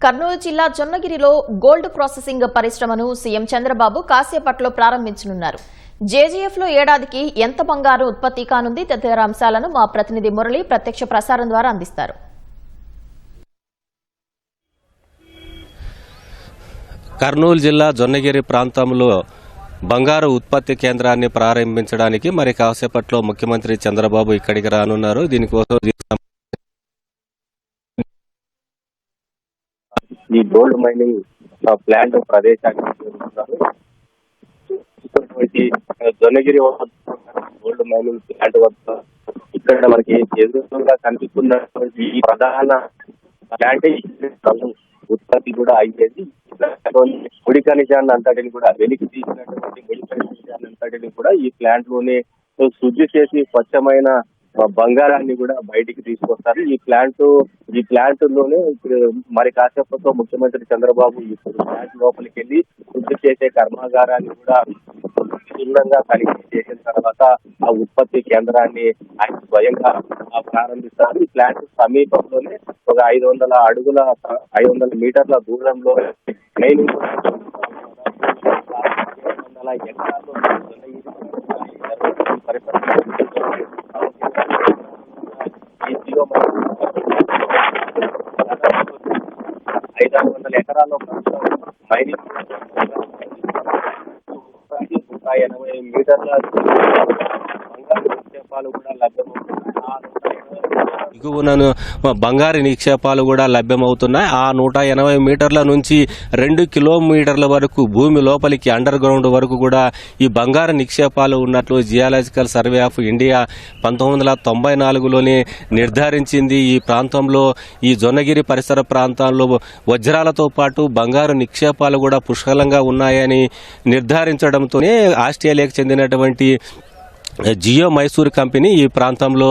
కర్నూలు జిల్లా జొన్నగిరిలో gold processing పరిశ్రమను CM Chandrababu కాసేపట్లో ప్రారంభించనున్నారు. జేజీఎఫ్ లో ఏడాదికి ఎంత బంగారం ఉత్పత్తి కానుంది తదితర అంశాలను మా ప్రతినిధి మురళి ప్రత్యక్ష ప్రసారం ద్వారా అందిస్తారు. కర్నూలు జిల్లా జొన్నగిరి ప్రాంతంలో బంగారు ఉత్పత్తి కేంద్రాన్ని ప్రారంభించడానికి మరి కాసేపట్లో ముఖ్యమంత్రి చంద్రబాబు ఇక్కడికి రానున్నారు. దీనికోసం ఈ గోల్డ్ మైనింగ్ ప్లాంట్ ప్రదేశానికి జొన్నగిరి గోల్డ్ మైనింగ్ ప్లాంట్ వద్ద ఇక్కడ మనకి ఎదురుగా కనిపిస్తున్నటువంటి ఈ ప్రధాన ప్లాంట్ ఉత్పత్తి కూడా అయ్యేది. ముడి ఖనిజాన్ని అంతటిని కూడా వెలికి తీసినటువంటి ముడి ఖనిజాన్ని అంతటిని కూడా ఈ ప్లాంట్ లోనే శుద్ధి చేసి స్వచ్ఛమైన బంగారాన్ని కూడా బయటికి తీసుకొస్తారు. ఈ ప్లాంట్ లోనే మరి కాసేపట్లో ముఖ్యమంత్రి చంద్రబాబు ఇప్పుడు ప్లాంట్ లోపలికి వెళ్లి శుద్ధి చేసే కర్మాగారాన్ని కూడా క్షుణ్ణంగా తనిఖీ చేసిన తర్వాత ఆ ఉత్పత్తి కేంద్రాన్ని ఆయన స్వయంగా ప్రారంభిస్తారు. ఈ ప్లాంట్ సమీపంలోనే ఒక 500 మీటర్ల దూరంలో మైనింగ్ ఎకరాల్లో 500 ఎకరాల్లో మైనింగ్ 180 మీటర్ల నిక్షేపాలు కూడా దిగువన బంగారు నిక్షేపాలు కూడా లభ్యమవుతున్నాయి. ఆ 180 మీటర్ల నుంచి 2 కిలోమీటర్ల వరకు భూమి లోపలికి అండర్ గ్రౌండ్ వరకు కూడా ఈ బంగారు నిక్షేపాలు ఉన్నట్లు జియాలజికల్ సర్వే ఆఫ్ ఇండియా 1994లోనే నిర్ధారించింది. ఈ ప్రాంతంలో ఈ జొన్నగిరి పరిసర ప్రాంతాల్లో వజ్రాలతో పాటు బంగారు నిక్షేపాలు కూడా పుష్కలంగా ఉన్నాయని నిర్ధారించడంతోనే ఆస్ట్రేలియాకు చెందినటువంటి జియో మైసూర్ కంపెనీ ఈ ప్రాంతంలో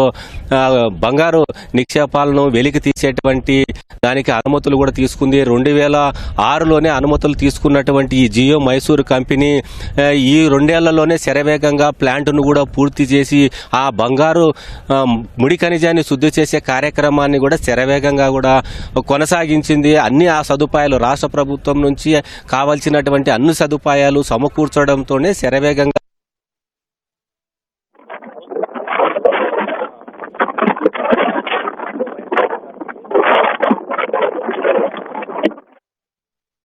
బంగారు నిక్షేపాలను వెలికి తీసేటువంటి దానికి అనుమతులు కూడా తీసుకుంది. 2006లోనే అనుమతులు తీసుకున్నటువంటి ఈ జియో మైసూర్ కంపెనీ ఈ 2 ఏళ్లలోనే శరవేగంగా ప్లాంట్ను కూడా పూర్తి చేసి ఆ బంగారు ముడి ఖనిజాన్ని శుద్ధి చేసే కార్యక్రమాన్ని కూడా శరవేగంగా కూడా కొనసాగించింది. అన్ని ఆ సదుపాయాలు రాష్ట్ర ప్రభుత్వం నుంచి కావాల్సినటువంటి అన్ని సదుపాయాలు సమకూర్చడంతోనే శరవేగంగా